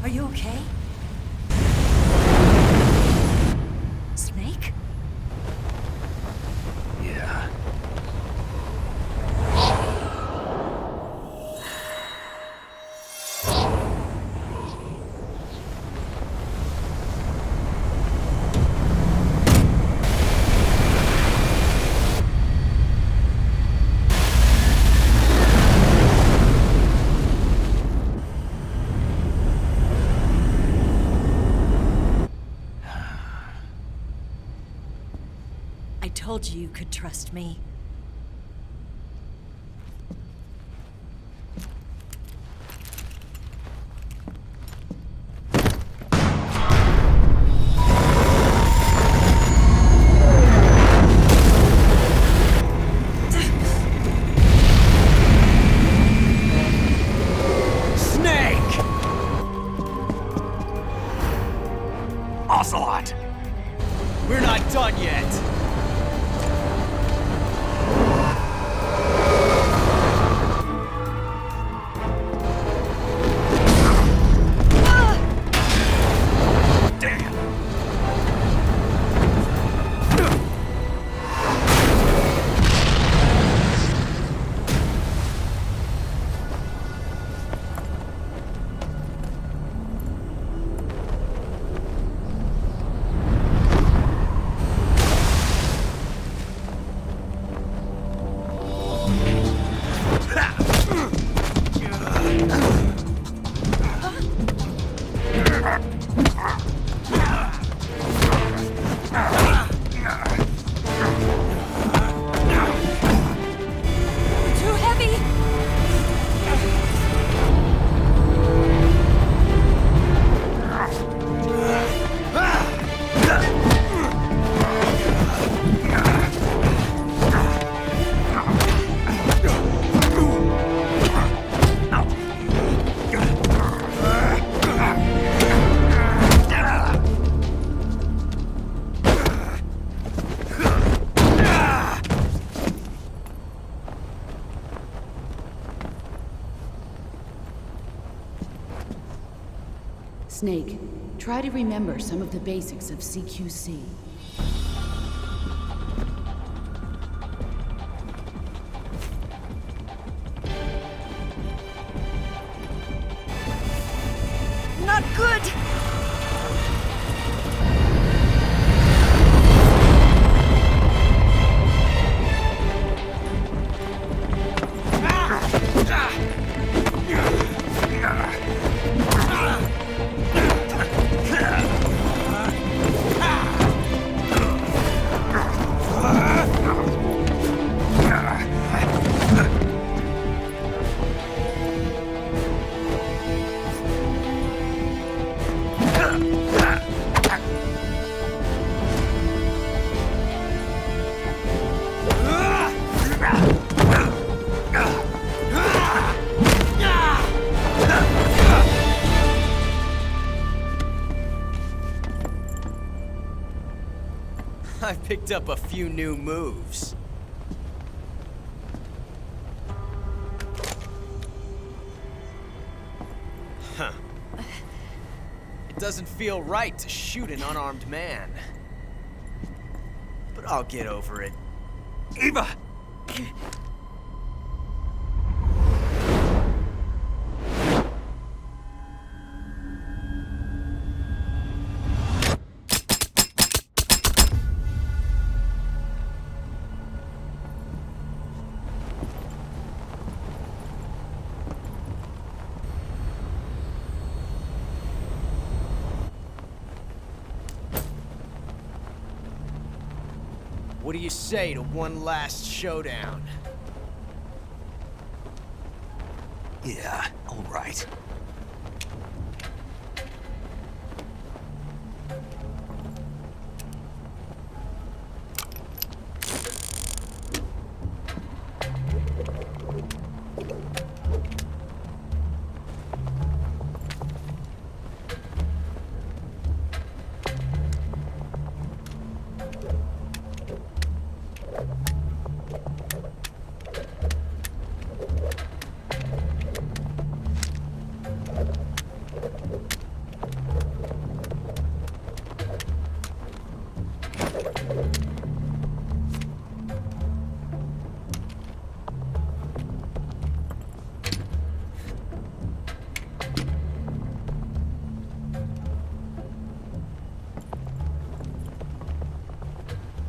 Are you okay? Snake? Yeah. I told you you could trust me. Snake! Ocelot! We're not done yet! Too heavy! Snake, try to remember some of the basics of CQC. Not good! I picked up a few new moves. Huh. It doesn't feel right to shoot an unarmed man. But I'll get over it. Eva! What do you say to one last showdown? Yeah, all right.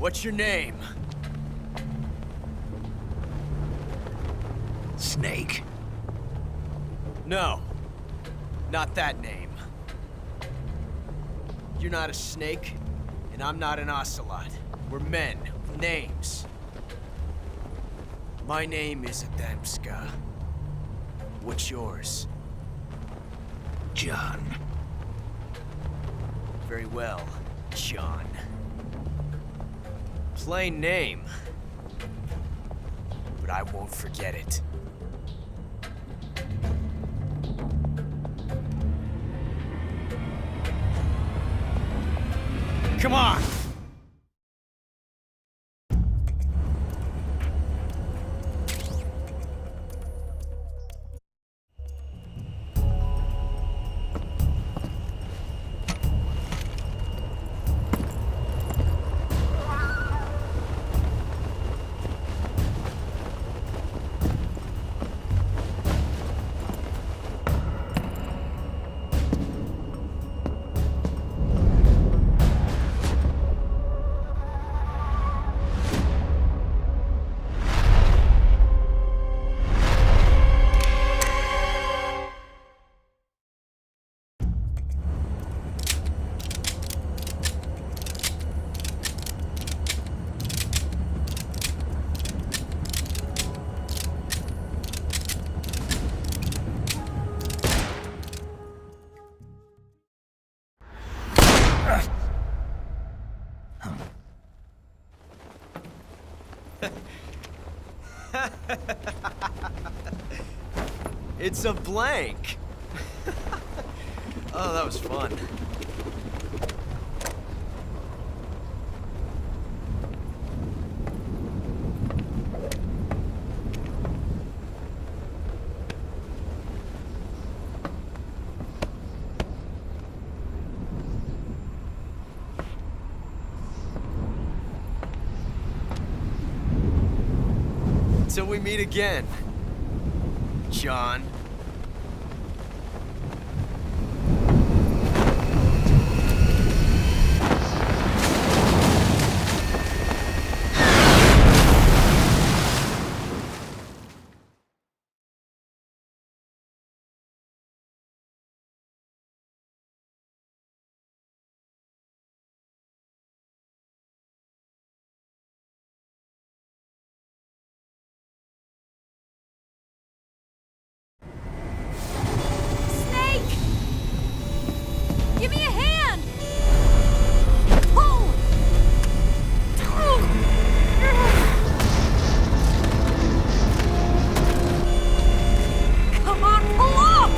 What's your name? Snake. No. Not that name. You're not a snake, and I'm not an ocelot. We're men with names. My name is Adamska. What's yours? John. Very well, John. Plain name. But I won't forget it. Come on! It's a blank. Oh, that was fun. Till we meet again, John. Snake! Give me a hand! Pull! Come on, pull up!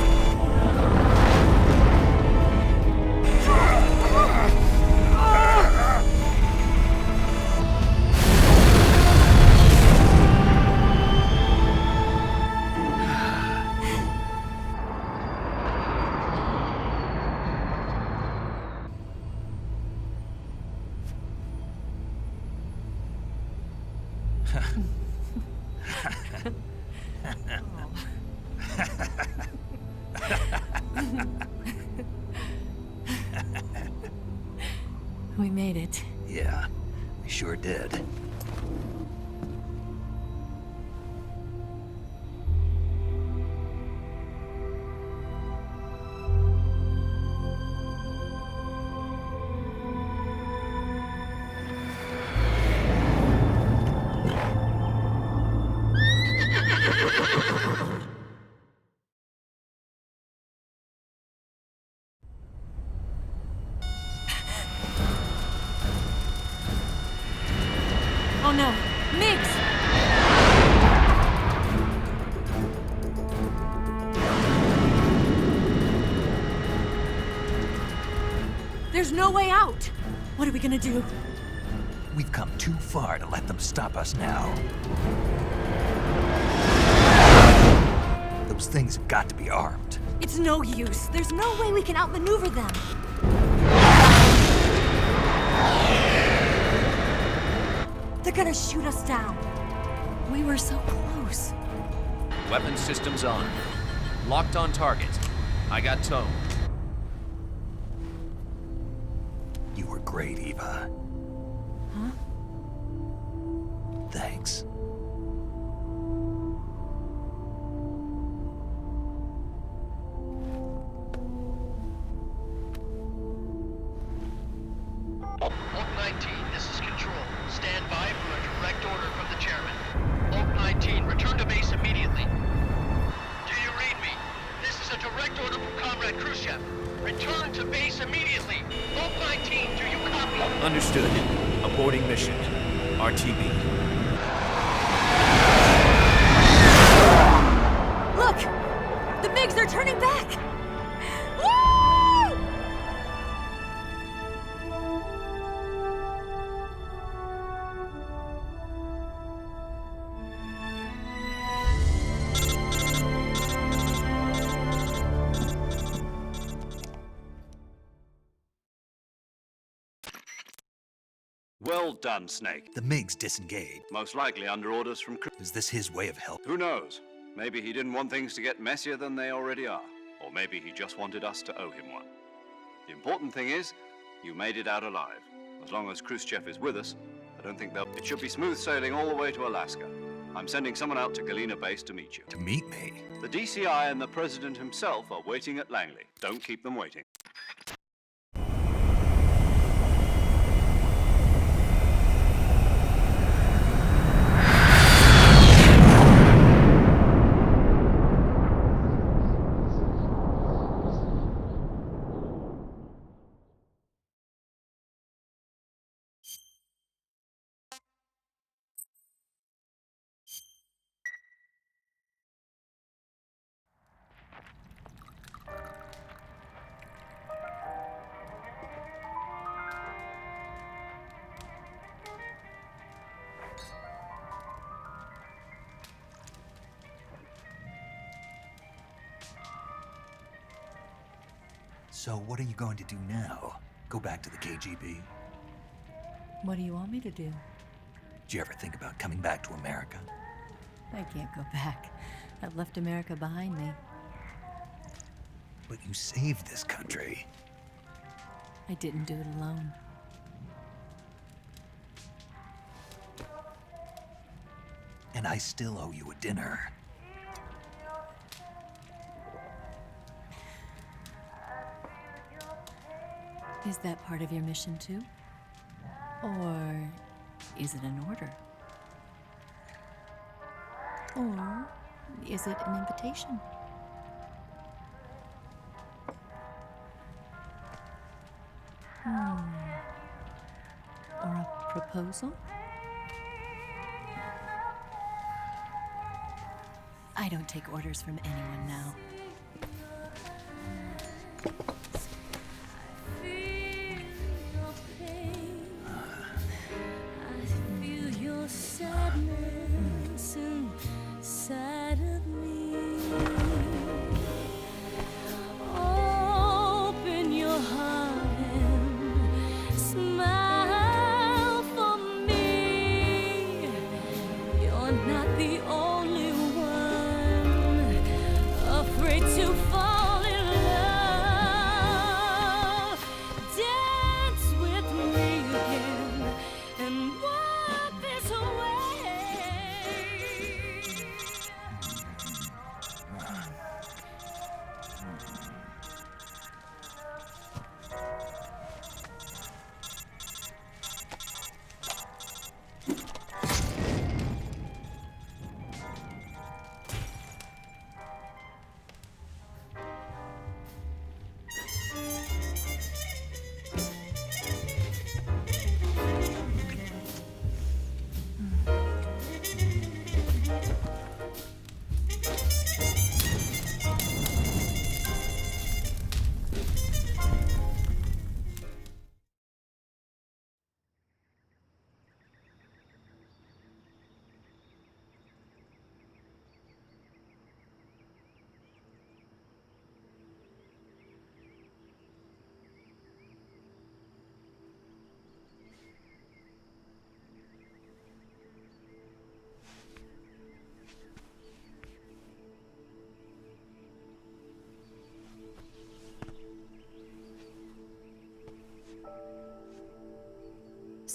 We made it. Yeah, we sure did. Oh no, Mix! There's no way out! What are we gonna do? We've come too far to let them stop us now. Those things have got to be armed. It's no use. There's no way we can outmaneuver them. They're gonna shoot us down. We were so close. Weapon systems on. Locked on target. I got towed. You were great, Eva. Huh? Thanks. Oak 19, this is Control. Stand by for a direct order from the chairman. Oak 19, return to base immediately. Do you read me? This is a direct order from Comrade Khrushchev. Return to base immediately. Oak 19, do you copy? Understood. Aborting mission. RTB. Look! The MiGs are turning back! Woo! Well done, Snake. The MiGs disengaged. Most likely under orders from Is this his way of help? Who knows? Maybe he didn't want things to get messier than they already are. Or maybe he just wanted us to owe him one. The important thing is, you made it out alive. As long as Khrushchev is with us, I don't think they'll... It should be smooth sailing all the way to Alaska. I'm sending someone out to Galena Base to meet you. To meet me? The DCI and the President himself are waiting at Langley. Don't keep them waiting. So what are you going to do now? Go back to the KGB? What do you want me to do? Did you ever think about coming back to America? I can't go back. I've left America behind me. But you saved this country. I didn't do it alone. And I still owe you a dinner. Is that part of your mission too? Or is it an order? Or is it an invitation? Or a proposal? I don't take orders from anyone now.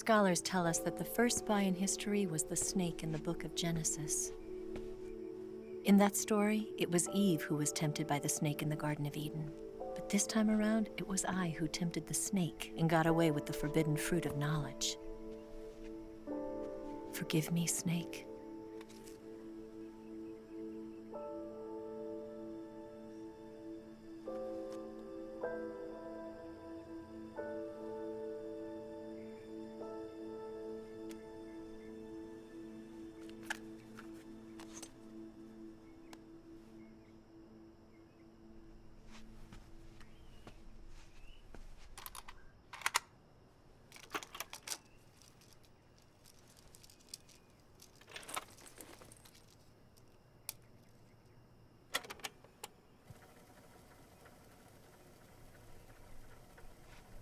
Scholars tell us that the first spy in history was the snake in the book of Genesis. In that story, it was Eve who was tempted by the snake in the Garden of Eden. But this time around, it was I who tempted the snake and got away with the forbidden fruit of knowledge. Forgive me, Snake.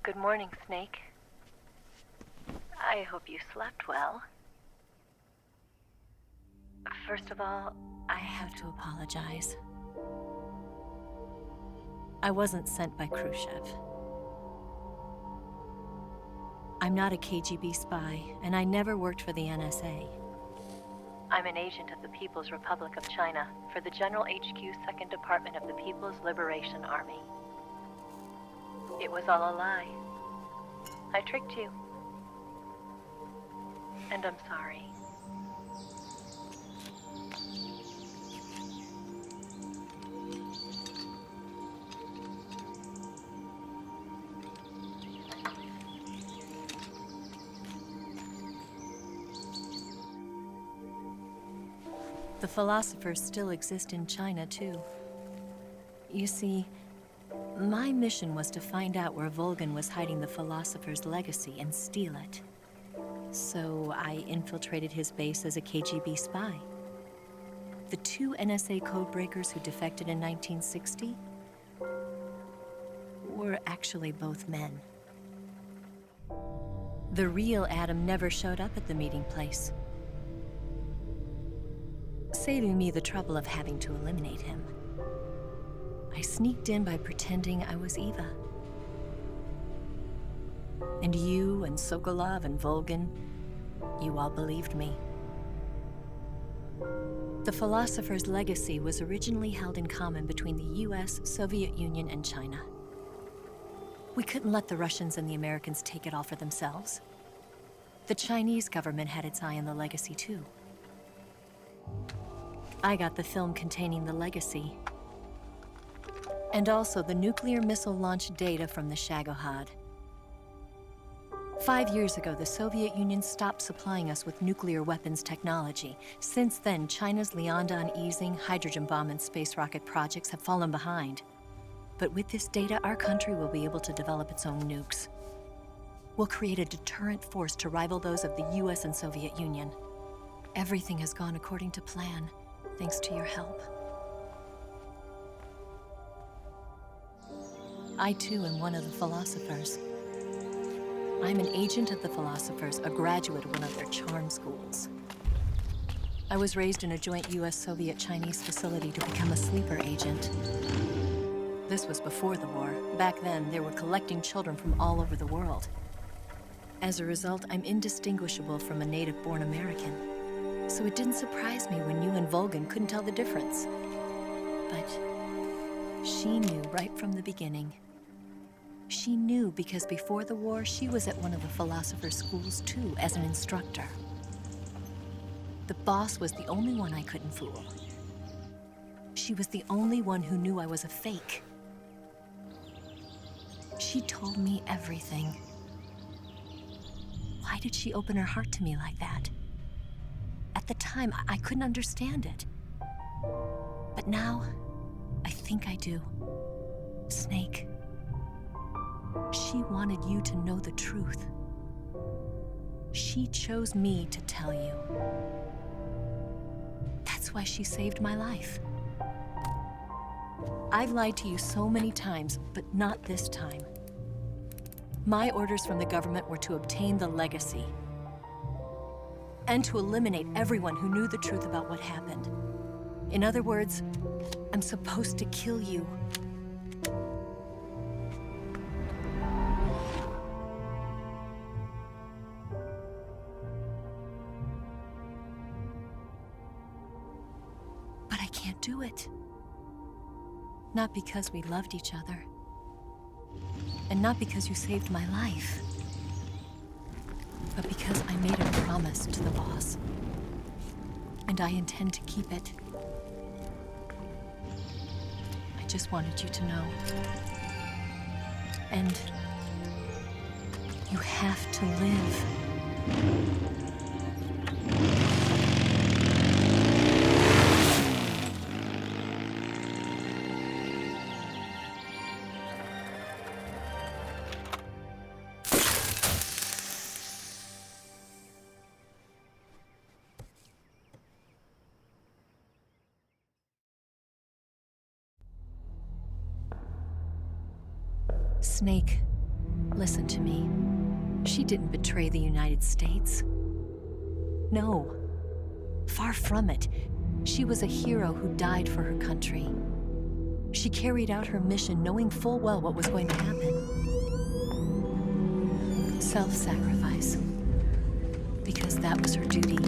Good morning, Snake. I hope you slept well. First of all, I have to apologize. I wasn't sent by Khrushchev. I'm not a KGB spy, and I never worked for the NSA. I'm an agent of the People's Republic of China for the General HQ 2nd Department of the People's Liberation Army. It was all a lie. I tricked you. And I'm sorry. The philosophers still exist in China, too. You see, my mission was to find out where Volgin was hiding the philosopher's legacy and steal it. So I infiltrated his base as a KGB spy. The 2 NSA codebreakers who defected in 1960 were actually both men. The real Adam never showed up at the meeting place, saving me the trouble of having to eliminate him. I sneaked in by pretending I was Eva. And you and Sokolov and Volgin, you all believed me. The philosopher's legacy was originally held in common between the US, Soviet Union, and China. We couldn't let the Russians and the Americans take it all for themselves. The Chinese government had its eye on the legacy too. I got the film containing the legacy, and also the nuclear missile launch data from the Shagohod. 5 years ago, the Soviet Union stopped supplying us with nuclear weapons technology. Since then, China's Liaodong easing, hydrogen bomb, and space rocket projects have fallen behind. But with this data, our country will be able to develop its own nukes. We'll create a deterrent force to rival those of the US and Soviet Union. Everything has gone according to plan, thanks to your help. I too am one of the philosophers. I'm an agent of the philosophers, a graduate of one of their charm schools. I was raised in a joint US-Soviet-Chinese facility to become a sleeper agent. This was before the war. Back then, they were collecting children from all over the world. As a result, I'm indistinguishable from a native-born American. So it didn't surprise me when you and Volgin couldn't tell the difference. But she knew right from the beginning. She knew because before the war, she was at one of the philosopher's schools too, as an instructor. The boss was the only one I couldn't fool. She was the only one who knew I was a fake. She told me everything. Why did she open her heart to me like that? At the time, I couldn't understand it. But now, I think I do. Snake. She wanted you to know the truth. She chose me to tell you. That's why she saved my life. I've lied to you so many times, but not this time. My orders from the government were to obtain the legacy and to eliminate everyone who knew the truth about what happened. In other words, I'm supposed to kill you. can't do it. Not because we loved each other. And not because you saved my life. But because I made a promise to the boss. And I intend to keep it. I just wanted you to know. And you have to live. Snake, listen to me. She didn't betray the United States. No, far from it. She was a hero who died for her country. She carried out her mission knowing full well what was going to happen. Self-sacrifice. Because that was her duty.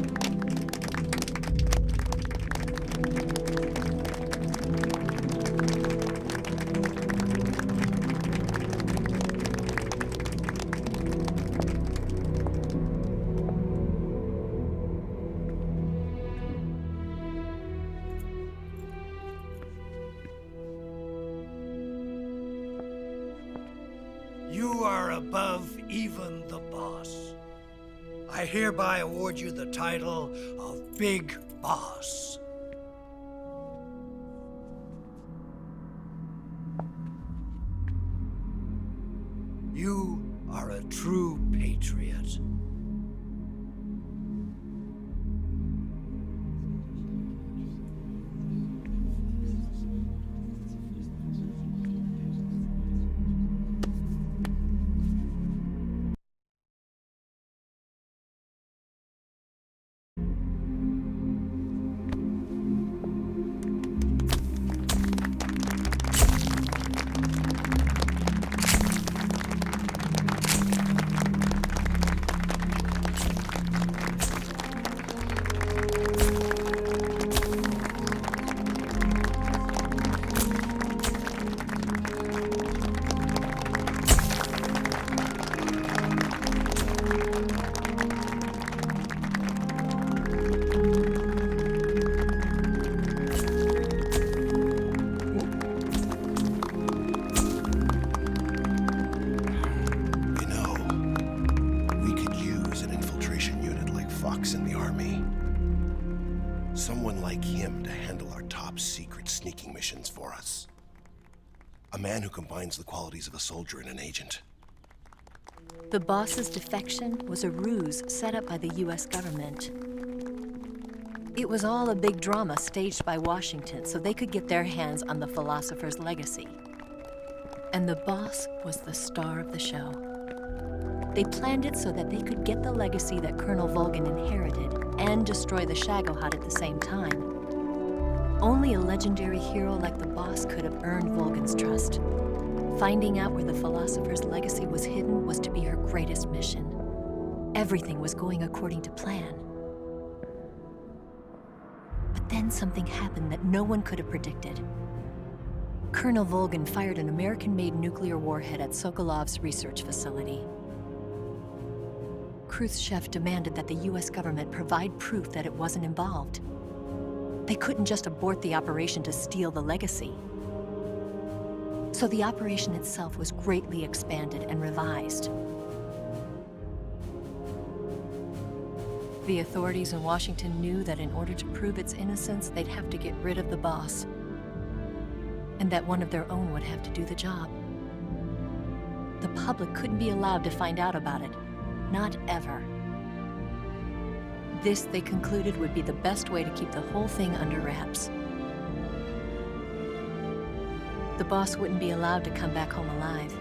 You are above even the boss. I hereby award you the title of Big Boss. You are a true patriot. In the army. Someone like him to handle our top secret sneaking missions for us. A man who combines the qualities of a soldier and an agent. The boss's defection was a ruse set up by the US government. It was all a big drama staged by Washington so they could get their hands on the philosopher's legacy. And the boss was the star of the show. They planned it so that they could get the legacy that Colonel Volgin inherited and destroy the Shagohod at the same time. Only a legendary hero like the boss could have earned Volgin's trust. Finding out where the philosopher's legacy was hidden was to be her greatest mission. Everything was going according to plan. But then something happened that no one could have predicted. Colonel Volgin fired an American-made nuclear warhead at Sokolov's research facility. Khrushchev demanded that the US government provide proof that it wasn't involved. They couldn't just abort the operation to steal the legacy. So the operation itself was greatly expanded and revised. The authorities in Washington knew that in order to prove its innocence, they'd have to get rid of the boss. And that one of their own would have to do the job. The public couldn't be allowed to find out about it. Not ever. This, they concluded, would be the best way to keep the whole thing under wraps. The boss wouldn't be allowed to come back home alive,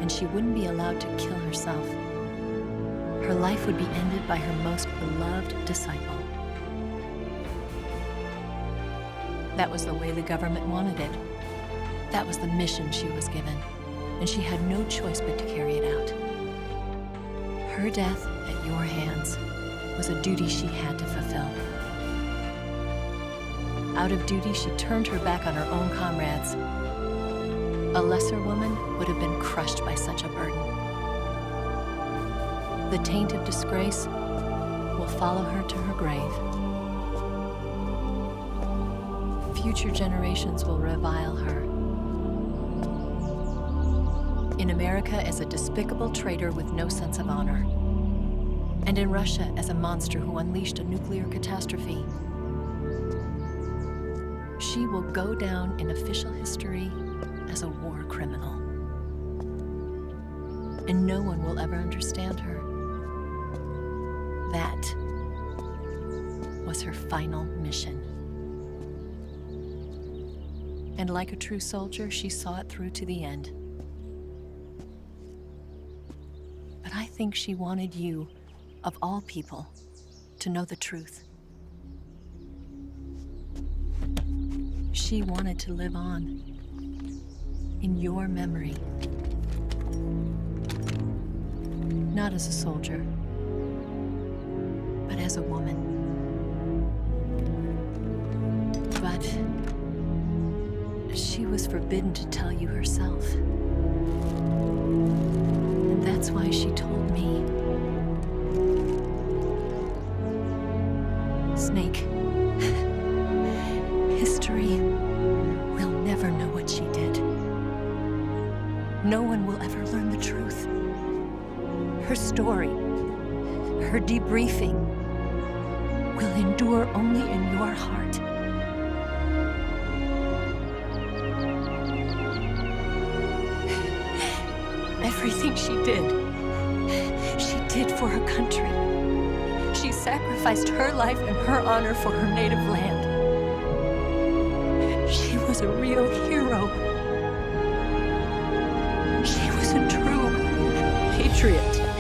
and she wouldn't be allowed to kill herself. Her life would be ended by her most beloved disciple. That was the way the government wanted it. That was the mission she was given, and she had no choice but to carry it out. Her death at your hands was a duty she had to fulfill. Out of duty, she turned her back on her own comrades. A lesser woman would have been crushed by such a burden. The taint of disgrace will follow her to her grave. Future generations will revile her. In America as a despicable traitor with no sense of honor. And in Russia as a monster who unleashed a nuclear catastrophe. She will go down in official history as a war criminal. And no one will ever understand her. That was her final mission. And like a true soldier, she saw it through to the end. But I think she wanted you, of all people, to know the truth. She wanted to live on in your memory. Not as a soldier, but as a woman. But she was forbidden to tell you herself. And that's why she told me. Snake, history will never know what she did. No one will ever learn the truth. Her story, her debriefing, will endure only in your heart. Everything she did for her country. She sacrificed her life and her honor for her native land. She was a real hero. She was a true patriot.